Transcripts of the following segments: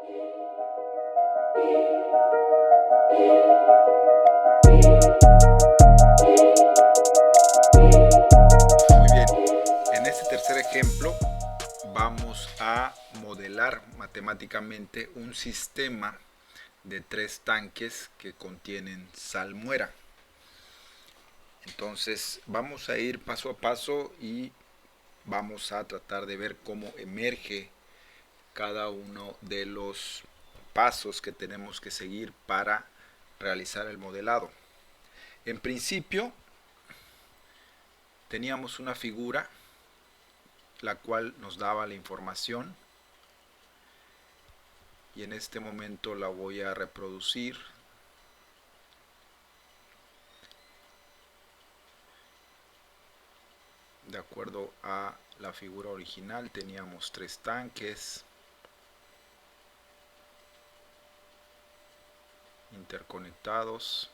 Muy bien, en este tercer ejemplo vamos a modelar matemáticamente un sistema de 3 tanques que contienen salmuera. Entonces vamos a ir paso a paso y vamos a tratar de ver cómo emerge cada uno de los pasos que tenemos que seguir para realizar el modelado. En principio teníamos una figura la cual nos daba la información y en este momento la voy a reproducir. De acuerdo a la figura original teníamos 3 tanques interconectados.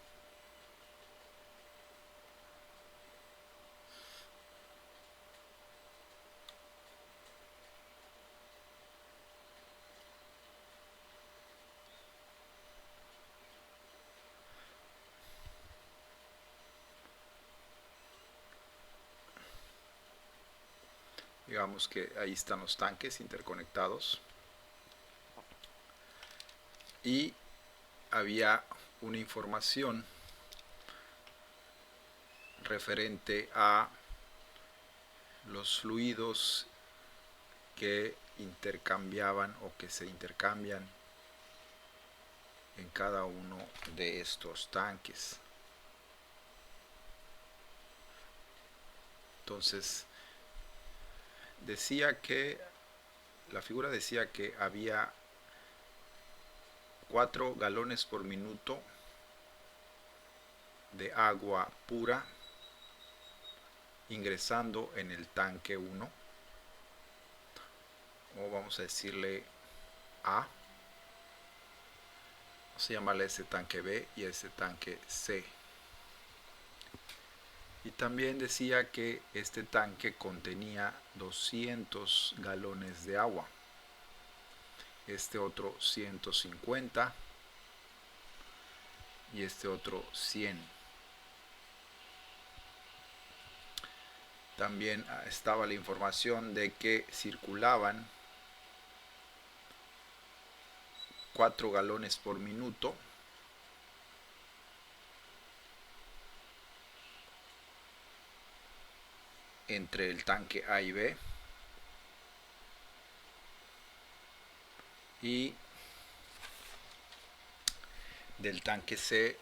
Digamos que ahí están los tanques interconectados y había una información referente a los fluidos que intercambiaban o que se intercambian en cada uno de estos tanques. Entonces la figura decía que había 4 galones por minuto de agua pura ingresando en el tanque 1, o vamos a decirle A, vamos a llamarle ese tanque B y ese tanque C. Y también decía que este tanque contenía 200 galones de agua, este otro 150 y este otro 100. También estaba la información de que circulaban 4 galones por minuto entre el tanque A y B, y del tanque C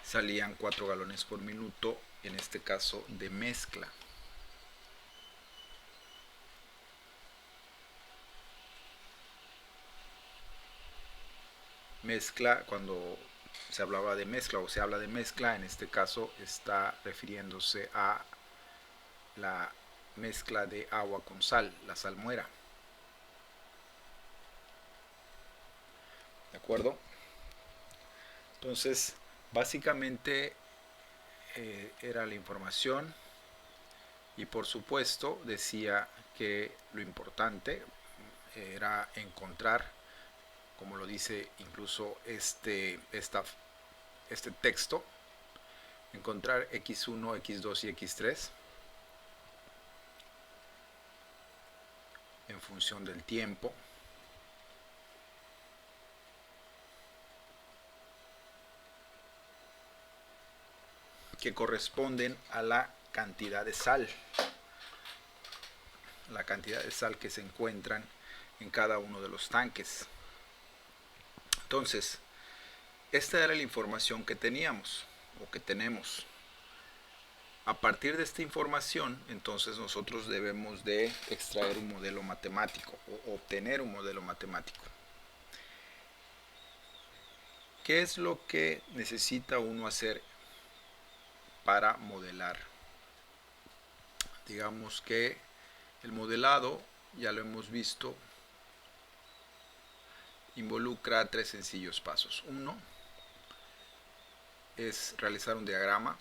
salían 4 galones por minuto, en este caso de mezcla. Mezcla, cuando se hablaba de mezcla o se habla de mezcla, en este caso está refiriéndose a la mezcla de agua con sal, la salmuera. ¿De acuerdo? Entonces, básicamente era la información, y por supuesto decía que lo importante era encontrar, como lo dice incluso este texto, encontrar x1, x2 y x3 en función del tiempo, que corresponden a la cantidad de sal, que se encuentran en cada uno de los tanques. Entonces, esta era la información que teníamos o que tenemos. A partir de esta información, entonces nosotros debemos de extraer un modelo matemático o obtener un modelo matemático. ¿Qué es lo que necesita uno hacer para modelar? Digamos que el modelado, ya lo hemos visto, involucra 3 sencillos pasos. Uno es realizar un diagrama.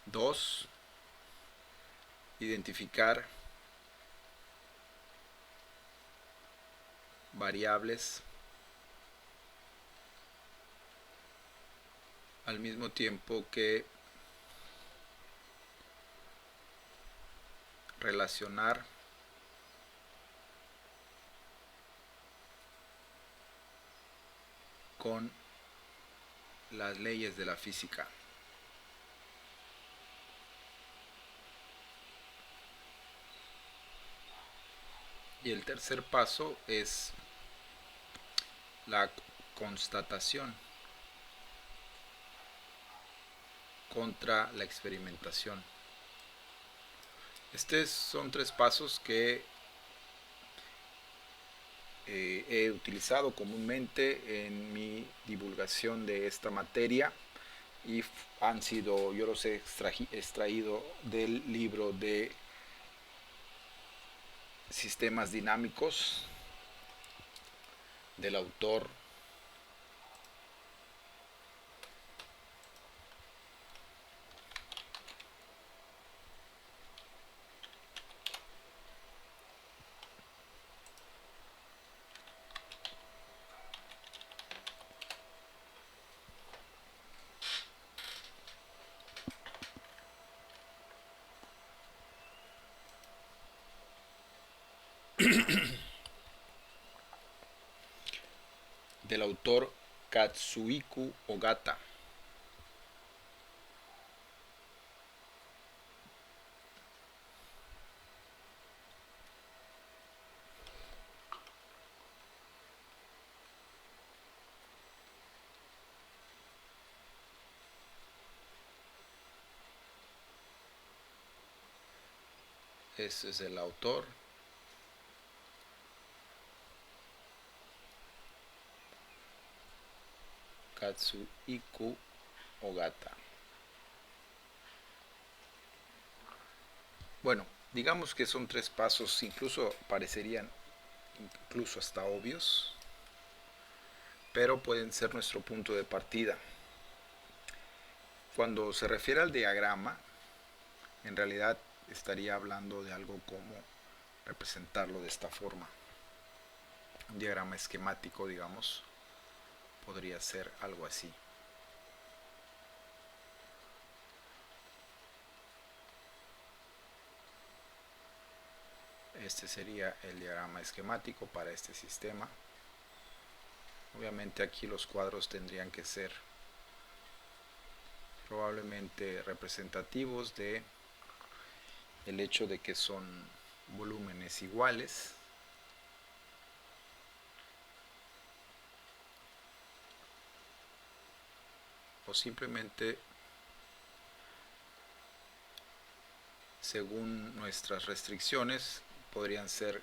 Dos, identificar variables al mismo tiempo que relacionar con las leyes de la física. Y el tercer paso es la constatación contra la experimentación. Estos son tres pasos que he utilizado comúnmente en mi divulgación de esta materia y han sido, yo los he extraído del libro de Sistemas Dinámicos del autor Katsuhiko Ogata. Ese es el autor. Katsuhiko Ogata. Bueno, digamos que son tres pasos, incluso parecerían incluso hasta obvios, pero pueden ser nuestro punto de partida. Cuando se refiere al diagrama, en realidad estaría hablando de algo como representarlo de esta forma. Un diagrama esquemático, digamos, podría ser algo así. Este sería el diagrama esquemático para este sistema. Obviamente aquí los cuadros tendrían que ser probablemente representativos de el hecho de que son volúmenes iguales. O simplemente según nuestras restricciones podrían ser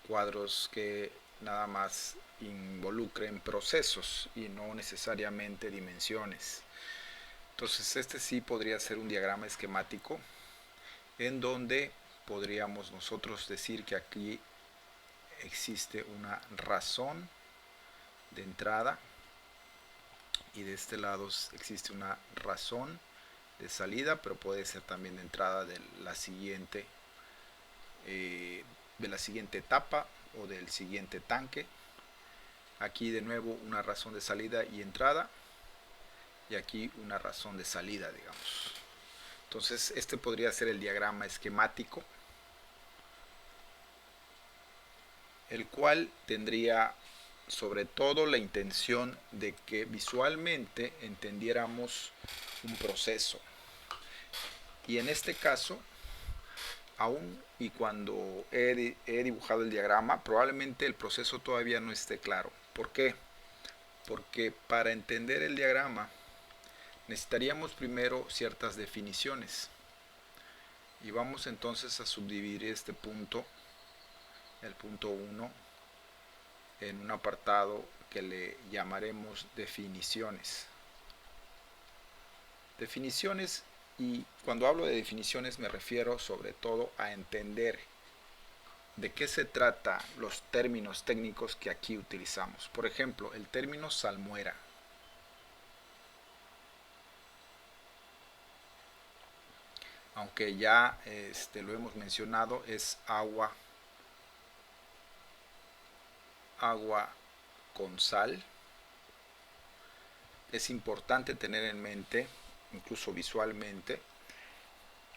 cuadros que nada más involucren procesos y no necesariamente dimensiones. Entonces este sí podría ser un diagrama esquemático en donde podríamos nosotros decir que aquí existe una razón de entrada y de este lado existe una razón de salida, pero puede ser también de entrada de la siguiente etapa o del siguiente tanque. Aquí de nuevo una razón de salida y entrada, y aquí una razón de salida, digamos. Entonces este podría ser el diagrama esquemático, el cual tendría sobre todo la intención de que visualmente entendiéramos un proceso. Y en este caso, aún y cuando he dibujado el diagrama, probablemente el proceso todavía no esté claro. ¿Por qué? Porque para entender el diagrama necesitaríamos primero ciertas definiciones. Y vamos entonces a subdividir este punto, el punto 1, en un apartado que le llamaremos definiciones. Definiciones, y cuando hablo de definiciones me refiero sobre todo a entender de qué se trata los términos técnicos que aquí utilizamos. Por ejemplo, el término salmuera. aunque ya lo hemos mencionado, es agua con sal. Es importante tener en mente, incluso visualmente,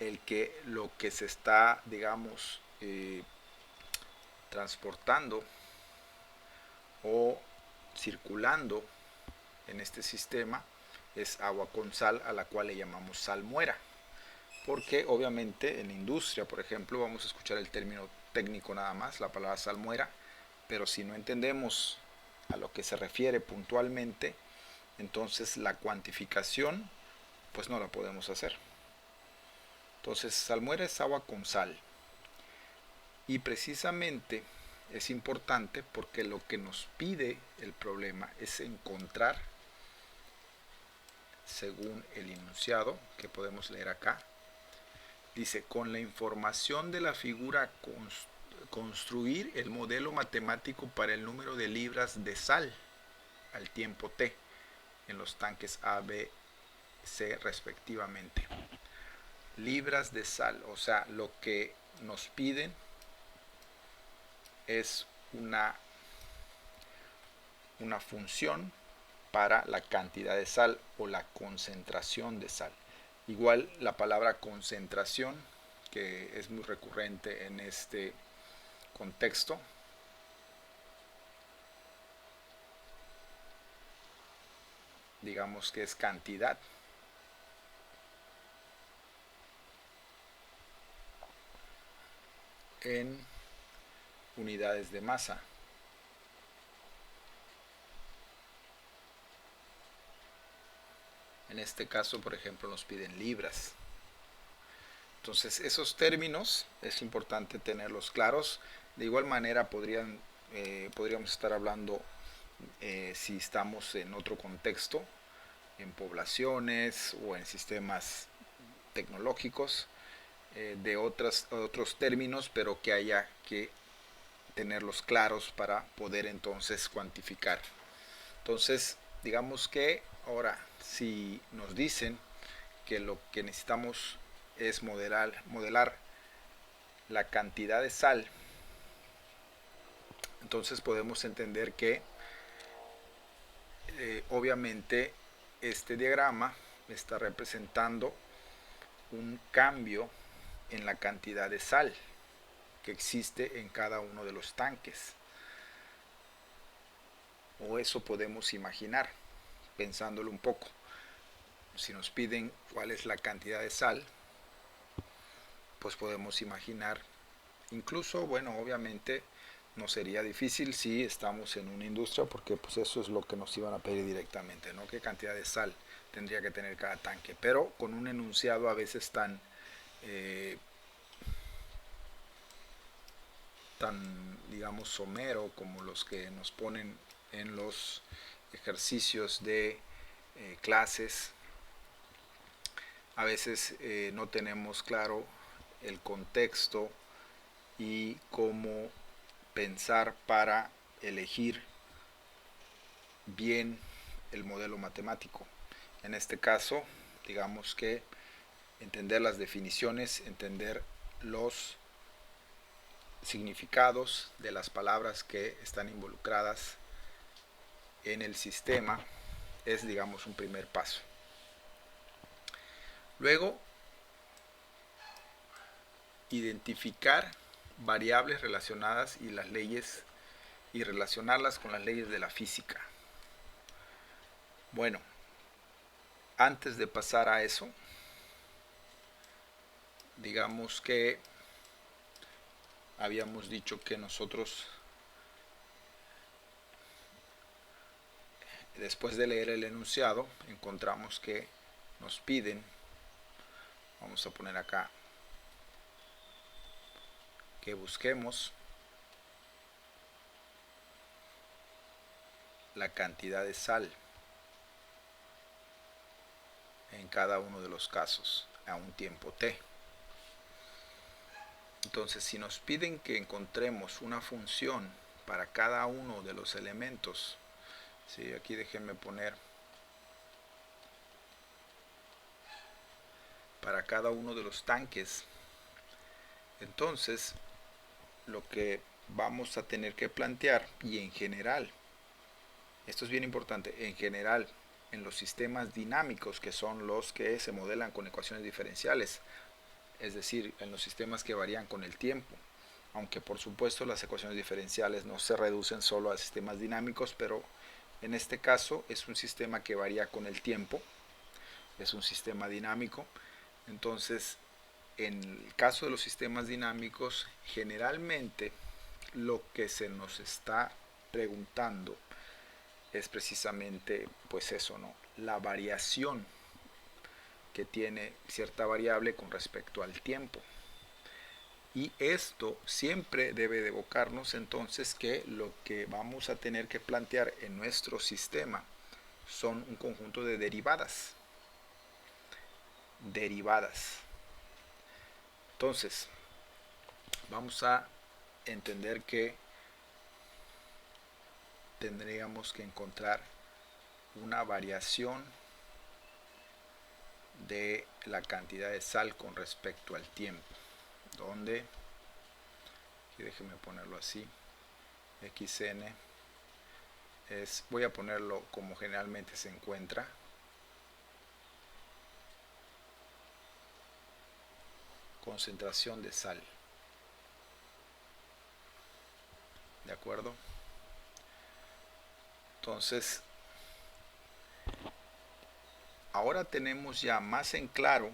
el que lo que se está, digamos, transportando o circulando en este sistema es agua con sal, a la cual le llamamos salmuera, porque obviamente en la industria, por ejemplo, vamos a escuchar el término técnico nada más, la palabra salmuera, pero si no entendemos a lo que se refiere puntualmente, entonces la cuantificación pues no la podemos hacer. Entonces salmuera es agua con sal, y precisamente es importante porque lo que nos pide el problema es encontrar, según el enunciado que podemos leer acá, dice: con la información de la figura construir el modelo matemático para el número de libras de sal al tiempo t en los tanques A, B, C respectivamente. Libras de sal, o sea, lo que nos piden es una función para la cantidad de sal o la concentración de sal. Igual la palabra concentración, que es muy recurrente en este contexto, digamos que es cantidad. En unidades de masa. En este caso, por ejemplo, nos piden libras. Entonces, esos términos es importante tenerlos claros. De igual manera, podríamos estar hablando, si estamos en otro contexto, en poblaciones o en sistemas tecnológicos, de otros términos, pero que haya que tenerlos claros para poder entonces cuantificar. Entonces, digamos que ahora, si nos dicen que lo que necesitamos es modelar la cantidad de sal, entonces podemos entender que obviamente este diagrama está representando un cambio en la cantidad de sal que existe en cada uno de los tanques, o eso podemos imaginar pensándolo un poco. Si nos piden cuál es la cantidad de sal, pues podemos imaginar, incluso, bueno, obviamente no sería difícil si estamos en una industria, porque pues eso es lo que nos iban a pedir directamente, ¿no? Qué cantidad de sal tendría que tener cada tanque, pero con un enunciado a veces tan digamos somero como los que nos ponen en los ejercicios de clases. A veces no tenemos claro el contexto y cómo pensar para elegir bien el modelo matemático. En este caso, digamos que entender las definiciones, entender los significados de las palabras que están involucradas en el sistema es, digamos, un primer paso. Luego, identificar variables relacionadas y las leyes, y relacionarlas con las leyes de la física. Bueno, antes de pasar a eso, digamos que habíamos dicho que nosotros, después de leer el enunciado, encontramos que nos piden, vamos a poner acá, que busquemos la cantidad de sal en cada uno de los casos a un tiempo t. Entonces, si nos piden que encontremos una función para cada uno de los elementos, ¿sí? Aquí déjenme poner para cada uno de los tanques. Entonces, lo que vamos a tener que plantear, y en general, esto es bien importante, en general, en los sistemas dinámicos, que son los que se modelan con ecuaciones diferenciales, es decir, en los sistemas que varían con el tiempo, aunque por supuesto las ecuaciones diferenciales no se reducen solo a sistemas dinámicos, pero en este caso es un sistema que varía con el tiempo, es un sistema dinámico. Entonces, en el caso de los sistemas dinámicos, generalmente lo que se nos está preguntando es precisamente pues eso, ¿no? La variación que tiene cierta variable con respecto al tiempo. Y esto siempre debe de evocarnos entonces que lo que vamos a tener que plantear en nuestro sistema son un conjunto de derivadas. Entonces, vamos a entender que tendríamos que encontrar una variación de la cantidad de sal con respecto al tiempo, donde, y déjeme ponerlo así, xn es, voy a ponerlo como generalmente se encuentra, concentración de sal, ¿de acuerdo? Entonces, ahora tenemos ya más en claro,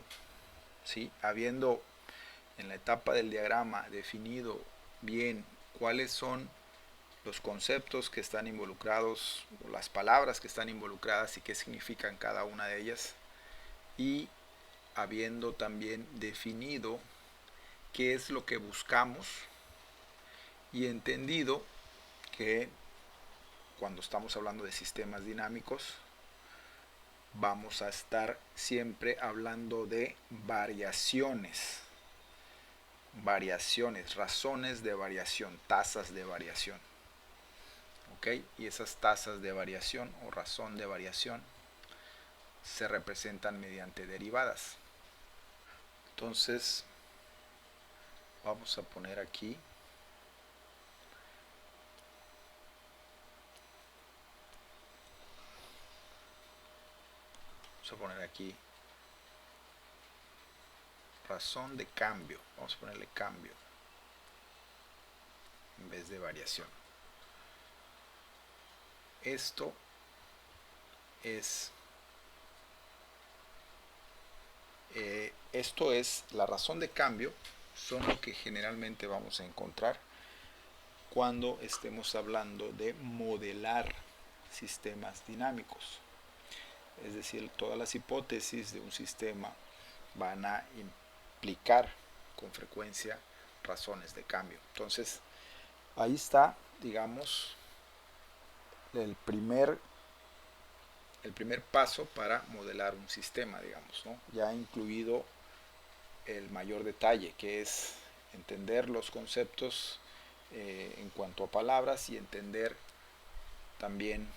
¿sí? Habiendo en la etapa del diagrama definido bien cuáles son los conceptos que están involucrados, las palabras que están involucradas y qué significan cada una de ellas, y habiendo también definido qué es lo que buscamos y entendido que cuando estamos hablando de sistemas dinámicos vamos a estar siempre hablando de variaciones, razones de variación, tasas de variación. ¿Ok? Y esas tasas de variación o razón de variación se representan mediante derivadas. Entonces, vamos a poner aquí razón de cambio, vamos a ponerle cambio en vez de variación. Esto es la razón de cambio, son lo que generalmente vamos a encontrar cuando estemos hablando de modelar sistemas dinámicos. Es decir, todas las hipótesis de un sistema van a implicar con frecuencia razones de cambio. Entonces, ahí está, digamos, el primer paso para modelar un sistema, digamos, ¿no? Ya incluido el mayor detalle, que es entender los conceptos en cuanto a palabras y entender también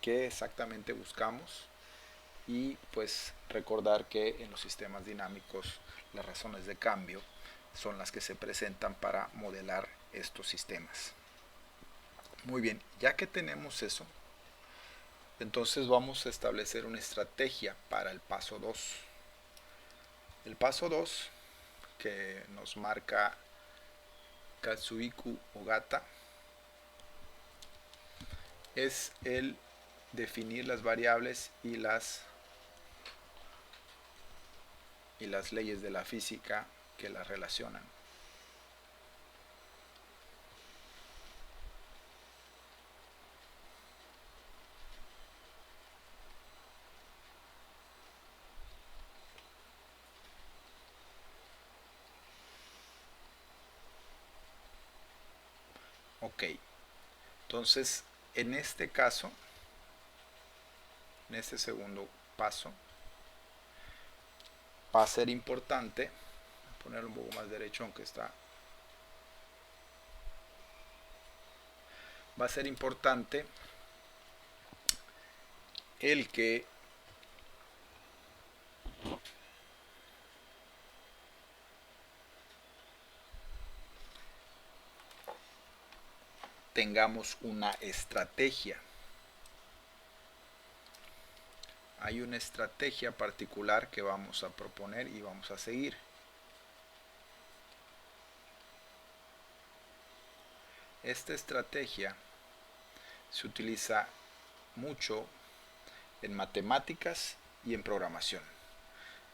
qué exactamente buscamos, y pues recordar que en los sistemas dinámicos las razones de cambio son las que se presentan para modelar estos sistemas. Muy bien, ya que tenemos eso, entonces vamos a establecer una estrategia para el paso 2. El paso 2 que nos marca Katsuhiko Ogata es el definir las variables y las leyes de la física que las relacionan. Ok, entonces en este caso, en este segundo paso, va a ser importante ponerlo un poco más derecho, aunque está, va a ser importante el que tengamos una estrategia. Hay una estrategia particular que vamos a proponer y vamos a seguir. Esta estrategia se utiliza mucho en matemáticas y en programación.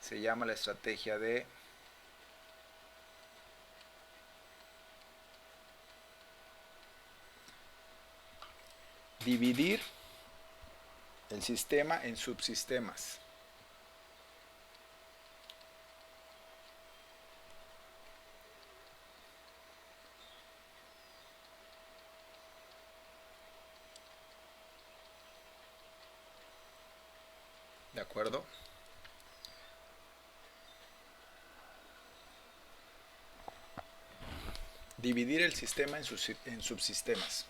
Se llama la estrategia de dividir el sistema en subsistemas. ¿De acuerdo? Dividir el sistema en subsistemas.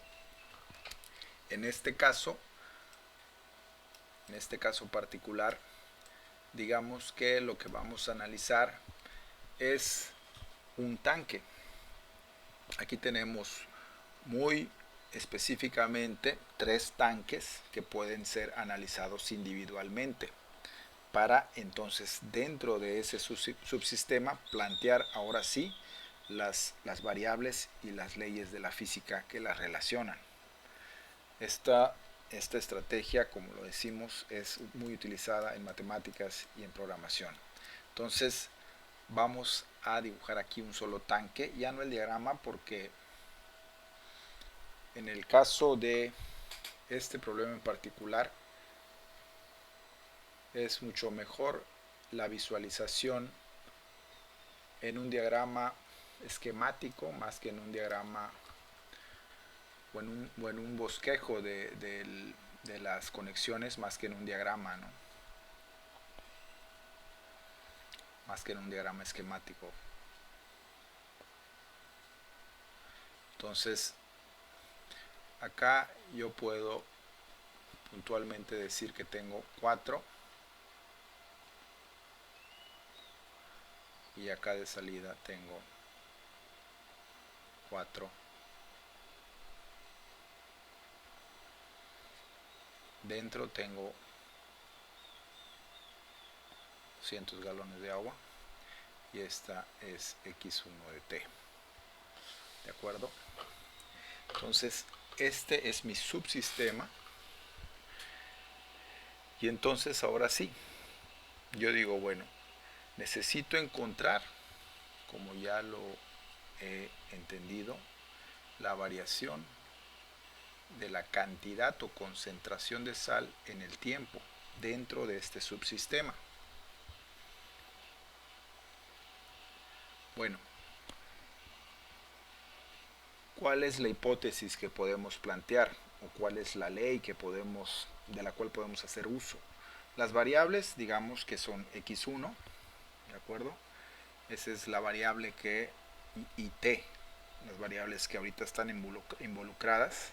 En este caso particular, digamos que lo que vamos a analizar es un tanque. Aquí tenemos muy específicamente 3 tanques que pueden ser analizados individualmente para entonces dentro de ese subsistema plantear ahora sí las variables y las leyes de la física que las relacionan. Esta estrategia, como lo decimos, es muy utilizada en matemáticas y en programación. Entonces vamos a dibujar aquí un solo tanque, ya no el diagrama, porque en el caso de este problema en particular es mucho mejor la visualización en un diagrama esquemático más que en un diagrama o en un bosquejo de las conexiones más que en un diagrama, ¿no? Más que en un diagrama esquemático. Entonces acá yo puedo puntualmente decir que tengo 4 y acá de salida tengo 4. Dentro tengo 200 galones de agua y esta es X1 de T. ¿De acuerdo? Entonces este es mi subsistema y entonces ahora sí yo digo, bueno, necesito encontrar, como ya lo he entendido, la variación de la cantidad o concentración de sal en el tiempo dentro de este subsistema. Bueno, ¿cuál es la hipótesis que podemos plantear o cuál es la ley de la cual podemos hacer uso? Las variables, digamos que son x1, ¿de acuerdo? Esa es la variable y t, las variables que ahorita están involucradas.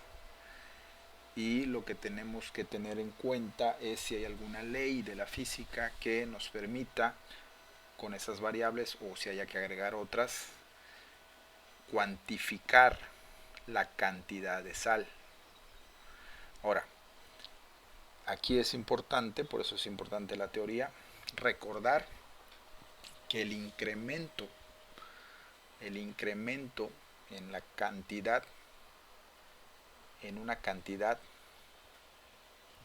Y lo que tenemos que tener en cuenta es si hay alguna ley de la física que nos permita con esas variables, o si haya que agregar otras, cuantificar la cantidad de sal. Ahora, aquí es importante, por eso es importante la teoría, recordar que el incremento en la cantidad, en una cantidad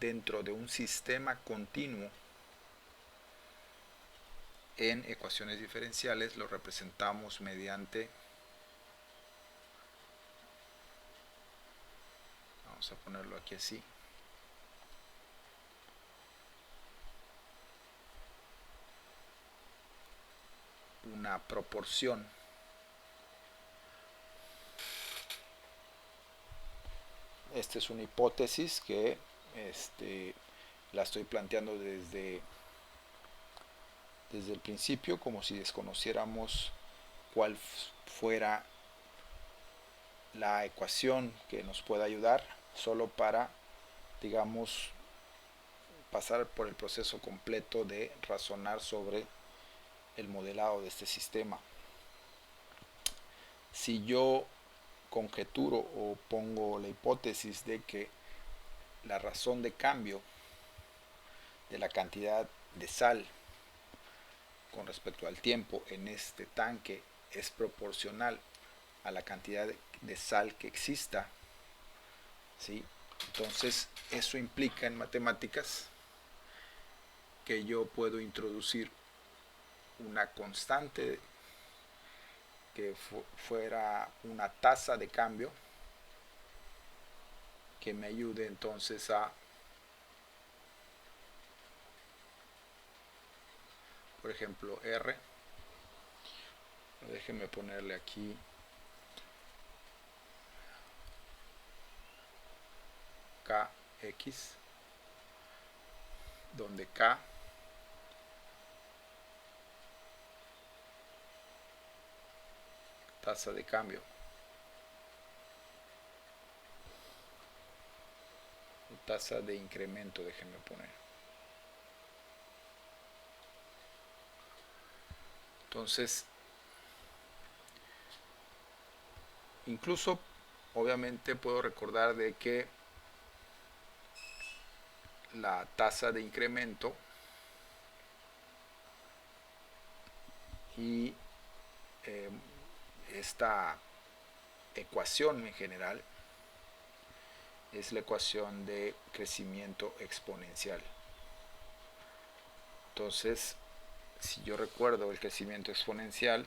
dentro de un sistema continuo en ecuaciones diferenciales lo representamos mediante, vamos a ponerlo aquí así, una proporción esta es una hipótesis que la estoy planteando desde el principio, como si desconociéramos cuál fuera la ecuación que nos pueda ayudar, solo para, digamos, pasar por el proceso completo de razonar sobre el modelado de este sistema. Si yo conjeturo o pongo la hipótesis de que la razón de cambio de la cantidad de sal con respecto al tiempo en este tanque es proporcional a la cantidad de sal que exista, ¿sí? Entonces eso implica en matemáticas que yo puedo introducir una constante que fuera una tasa de cambio que me ayude entonces a, por ejemplo, R, déjenme ponerle aquí KX, donde K tasa de cambio, tasa de incremento, déjenme poner. Entonces, incluso obviamente puedo recordar de que la tasa de incremento y esta ecuación en general es la ecuación de crecimiento exponencial. Entonces, si yo recuerdo, el crecimiento exponencial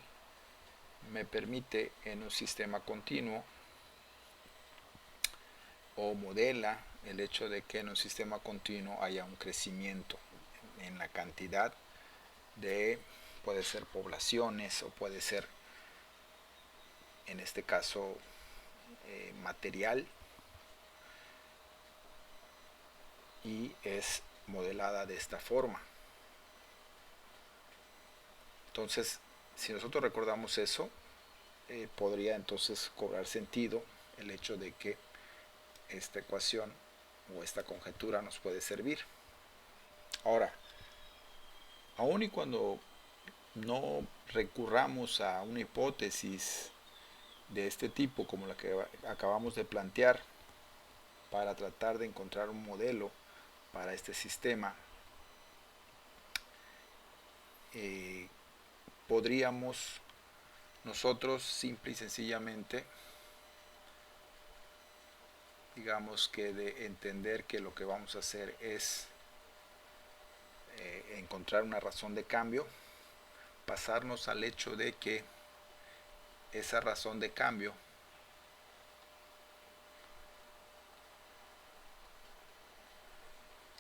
me permite en un sistema continuo o modela el hecho de que en un sistema continuo haya un crecimiento en la cantidad de, puede ser poblaciones o puede ser en este caso material, y es modelada de esta forma. Entonces, si nosotros recordamos eso, podría entonces cobrar sentido el hecho de que esta ecuación o esta conjetura nos puede servir. Ahora, aun y cuando no recurramos a una hipótesis de este tipo como la que acabamos de plantear para tratar de encontrar un modelo para este sistema, podríamos nosotros simple y sencillamente, digamos que de entender que lo que vamos a hacer es encontrar una razón de cambio, pasarnos al hecho de que esa razón de cambio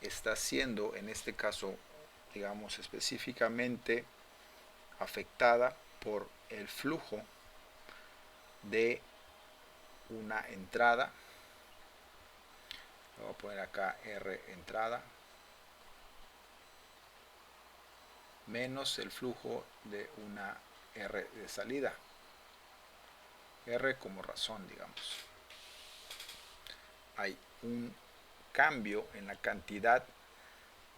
está siendo, en este caso, digamos específicamente afectada por el flujo de una entrada. Voy a poner acá R entrada menos el flujo de una R de salida. R como razón, digamos. Hay un cambio en la cantidad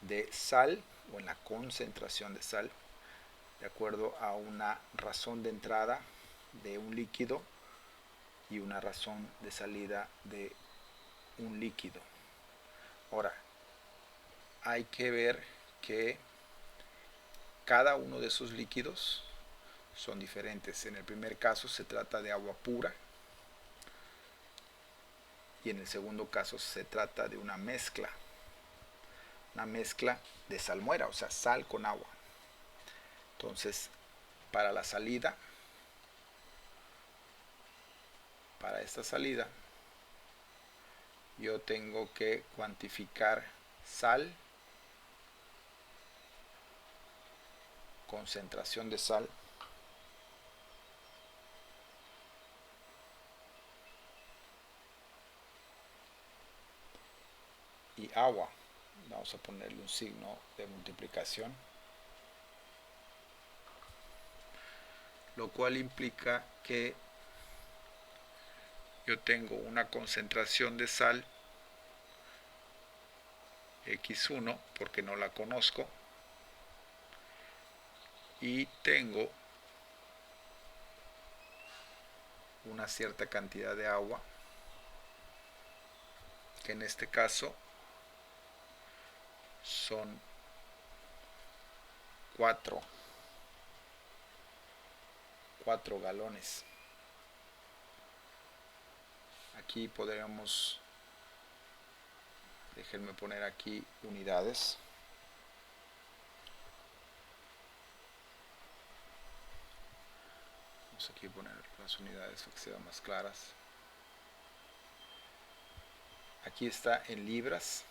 de sal o en la concentración de sal de acuerdo a una razón de entrada de un líquido y una razón de salida de un líquido. Ahora, hay que ver que cada uno de esos líquidos son diferentes. En el primer caso se trata de agua pura y en el segundo caso se trata de una mezcla de salmuera, o sea, sal con agua. Entonces, para la salida, para esta salida, yo tengo que cuantificar sal, concentración de sal, y agua. Vamos a ponerle un signo de multiplicación, lo cual implica que yo tengo una concentración de sal X1 porque no la conozco, y tengo una cierta cantidad de agua, que en este caso son 4 galones. Aquí podríamos, déjenme poner aquí unidades. Vamos aquí a poner las unidades para que sean más claras. Aquí está en libras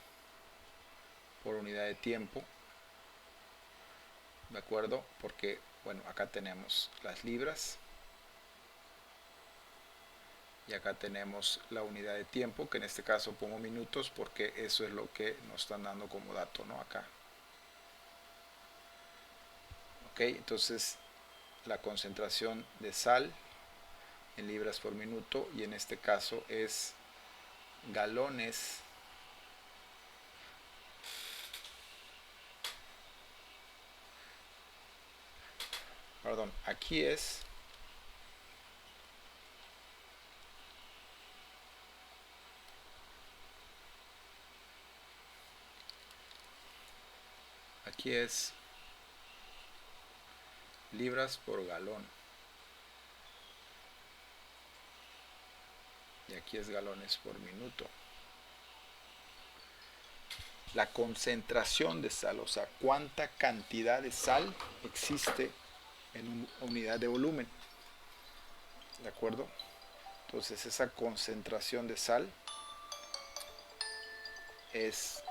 por unidad de tiempo, ¿de acuerdo? Porque, bueno, acá tenemos las libras y acá tenemos la unidad de tiempo, que en este caso pongo minutos porque eso es lo que nos están dando como dato, ¿no? Acá. Ok, entonces la concentración de sal en libras por minuto, y en este caso es galones perdón, aquí es libras por galón y aquí es galones por minuto. La concentración de sal, o sea, cuánta cantidad de sal existe en una unidad de volumen, ¿de acuerdo? Entonces esa concentración de sal es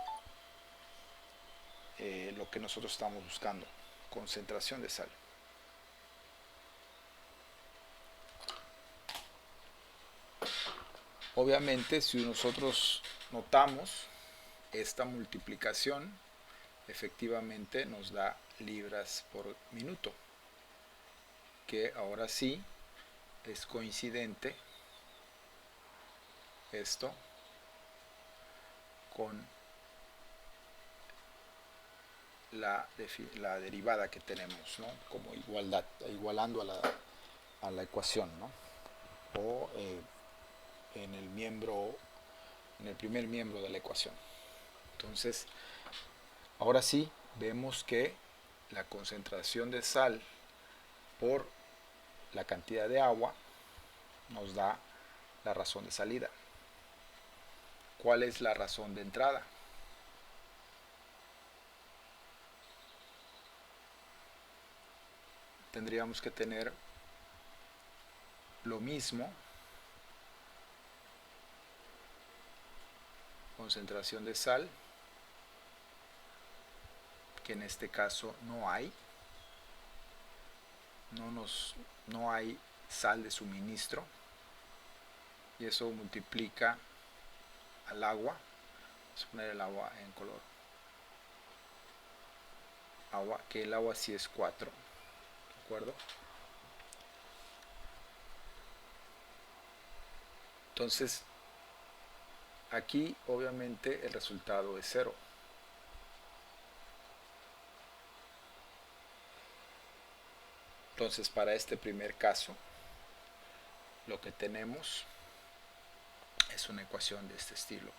lo que nosotros estamos buscando, concentración de sal. Obviamente, si nosotros notamos esta multiplicación, efectivamente nos da libras por minuto, que ahora sí es coincidente esto con la derivada que tenemos, ¿no? Como igualdad, igualando a la ecuación, ¿no? O en el primer miembro de la ecuación. Entonces, ahora sí vemos que la concentración de sal por la cantidad de agua nos da la razón de salida. ¿Cuál es la razón de entrada? Tendríamos que tener lo mismo, concentración de sal, que en este caso no hay, no hay sal de suministro, y eso multiplica al agua. Vamos a poner el agua en color agua, que el agua sí es 4, ¿de acuerdo? Entonces aquí obviamente el resultado es 0. Entonces para este primer caso lo que tenemos es una ecuación de este estilo.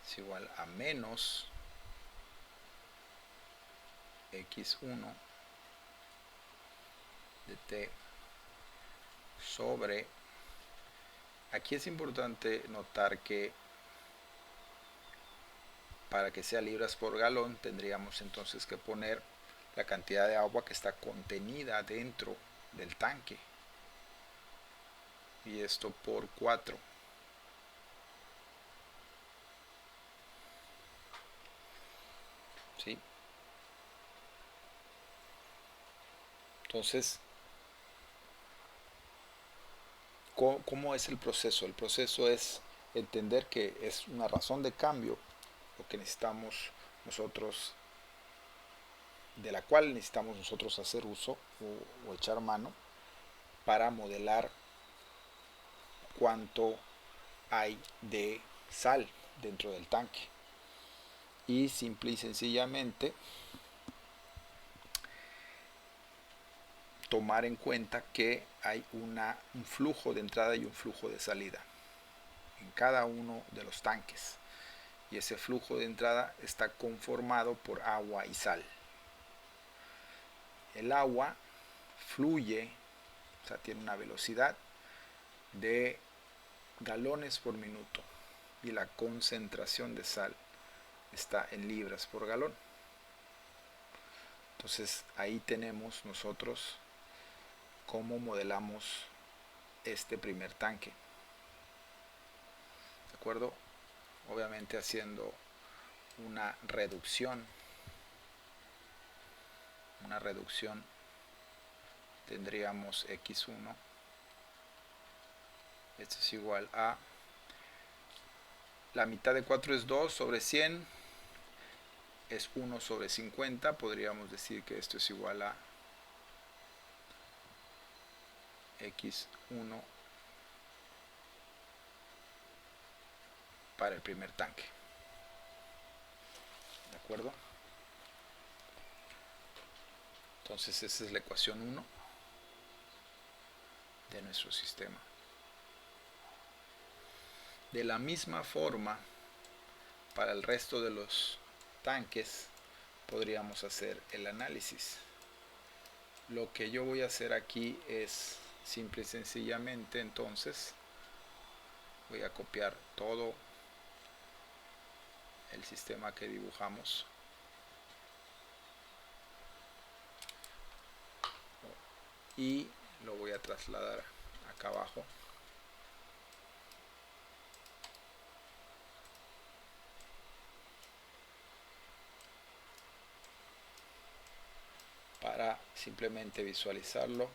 Es igual a menos x1 de t sobre, aquí es importante notar que para que sea libras por galón tendríamos entonces que poner la cantidad de agua que está contenida dentro del tanque, y esto por 4. ¿Sí? Entonces, ¿cómo es el proceso? El proceso es entender que es una razón de cambio lo que necesitamos nosotros, de la cual necesitamos nosotros hacer uso o echar mano para modelar cuánto hay de sal dentro del tanque. Y simple y sencillamente tomar en cuenta que hay un flujo de entrada y un flujo de salida en cada uno de los tanques, y ese flujo de entrada está conformado por agua y sal. El agua fluye, o sea, tiene una velocidad de galones por minuto, y la concentración de sal está en libras por galón. Entonces ahí tenemos nosotros cómo modelamos este primer tanque, ¿de acuerdo? Obviamente haciendo una reducción tendríamos x1, esto es igual a la mitad de 4 es 2 sobre 100, es 1 sobre 50, podríamos decir que esto es igual a x1 para el primer tanque, ¿de acuerdo? Entonces esa es la ecuación 1 de nuestro sistema. De la misma forma, para el resto de los tanques podríamos hacer el análisis. Lo que yo voy a hacer aquí es simple y sencillamente, entonces voy a copiar todo el sistema que dibujamos y lo voy a trasladar acá abajo. Para simplemente visualizarlo.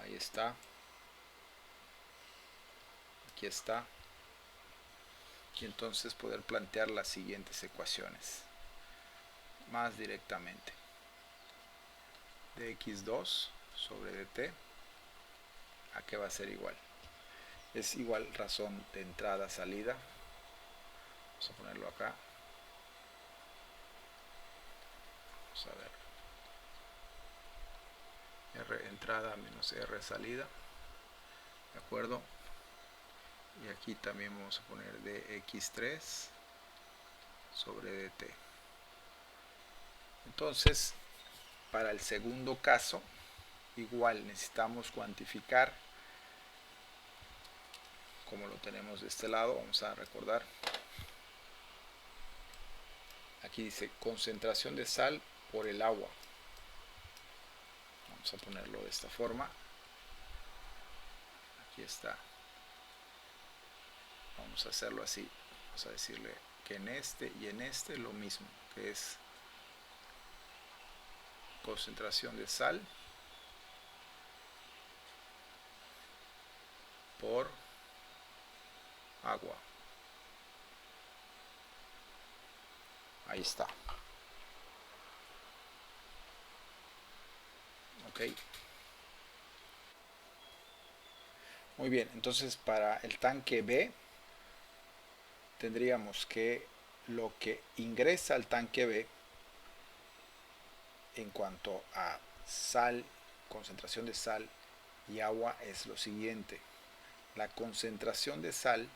Ahí está. Aquí está. Y entonces poder plantear las siguientes ecuaciones más directamente. dx2 sobre dt, ¿a qué va a ser igual? Es igual razón de entrada salida. Vamos a ponerlo acá. Vamos a ver. R entrada menos R salida. ¿De acuerdo? Y aquí también vamos a poner dx3 sobre dt. Entonces, para el segundo caso, igual necesitamos cuantificar, como lo tenemos de este lado. Vamos a recordar. Aquí dice concentración de sal por el agua. Vamos a ponerlo de esta forma. Aquí está. Vamos a hacerlo así. Vamos a decirle que en este y en este lo mismo, que es concentración de sal por agua. Ahí está. Ok. Muy bien, entonces para el tanque B tendríamos que lo que ingresa al tanque B en cuanto a sal, concentración de sal y agua es lo siguiente. La concentración de sal,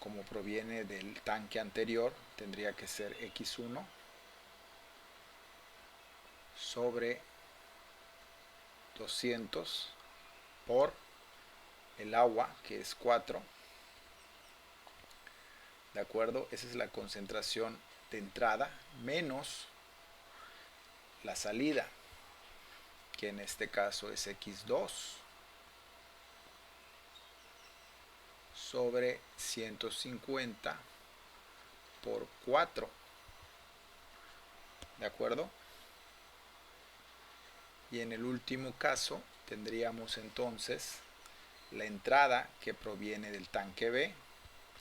como proviene del tanque anterior, tendría que ser x1 sobre 200 por el agua, que es 4. ¿De acuerdo? Esa es la concentración de entrada menos la salida, que en este caso es x2 sobre 150 por 4. ¿De acuerdo? Y en el último caso tendríamos entonces la entrada que proviene del tanque B,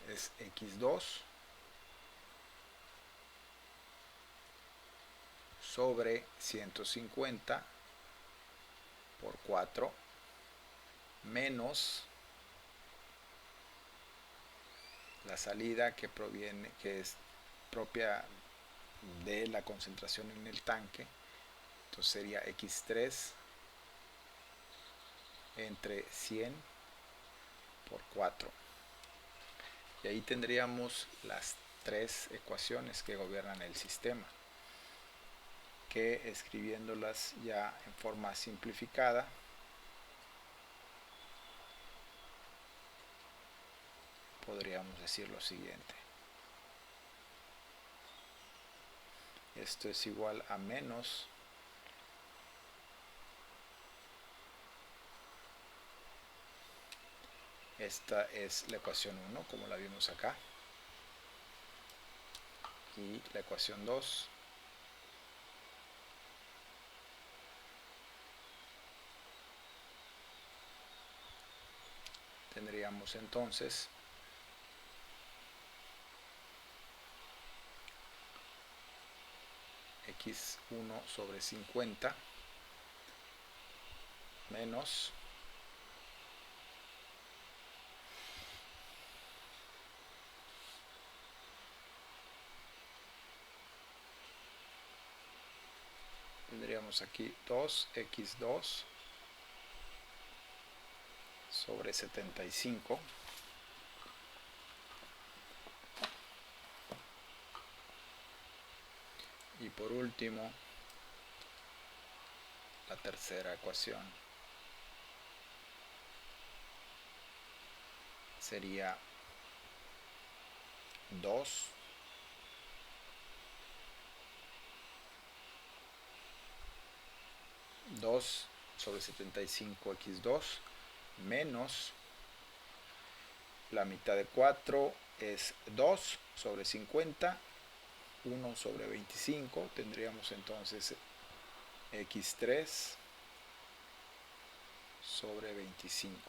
es x2 sobre 150 por 4 menos la salida que es propia de la concentración en el tanque. Entonces sería x3 entre 100 por 4. Y ahí tendríamos las tres ecuaciones que gobiernan el sistema, que escribiéndolas ya en forma simplificada podríamos decir lo siguiente: esto es igual a menos esta es la ecuación 1 como la vimos acá, y la ecuación 2 tendríamos entonces x1 sobre 50 menos tendríamos aquí 2x2 sobre 75 y por último la tercera ecuación sería 2 sobre 75x2 menos la mitad de 4 es 2 sobre 50, 1 sobre 25, tendríamos entonces x3 sobre 25.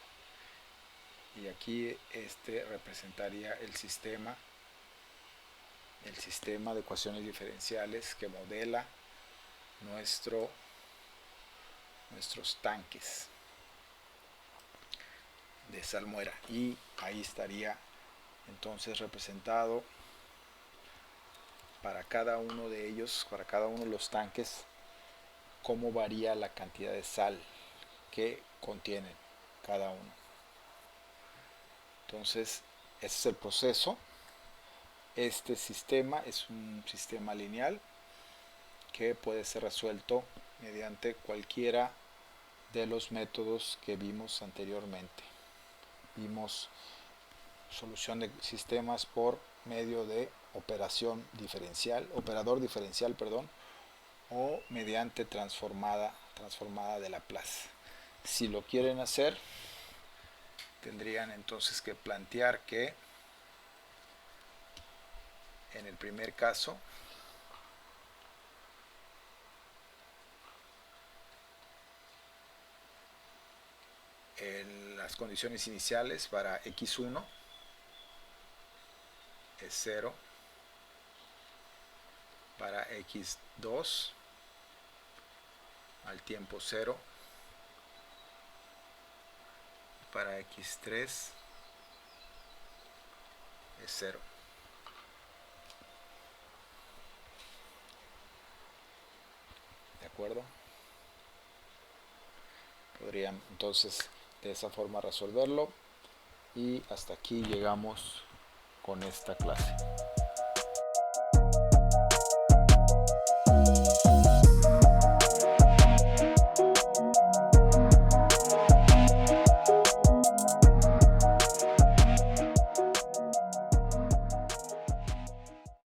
Y aquí este representaría el sistema de ecuaciones diferenciales que modela nuestros tanques de salmuera, y ahí estaría entonces representado para cada uno de ellos, para cada uno de los tanques, cómo varía la cantidad de sal que contienen cada uno. Entonces ese es el proceso. Este sistema es un sistema lineal que puede ser resuelto mediante cualquiera de los métodos que vimos anteriormente. Vimos solución de sistemas por medio de operador diferencial, o mediante transformada de Laplace. Si lo quieren hacer, tendrían entonces que plantear que en el primer caso las condiciones iniciales para x1 es 0, para x2 al tiempo 0, para x3 es 0. ¿De acuerdo? Podrían entonces de esa forma resolverlo, y hasta aquí llegamos con esta clase.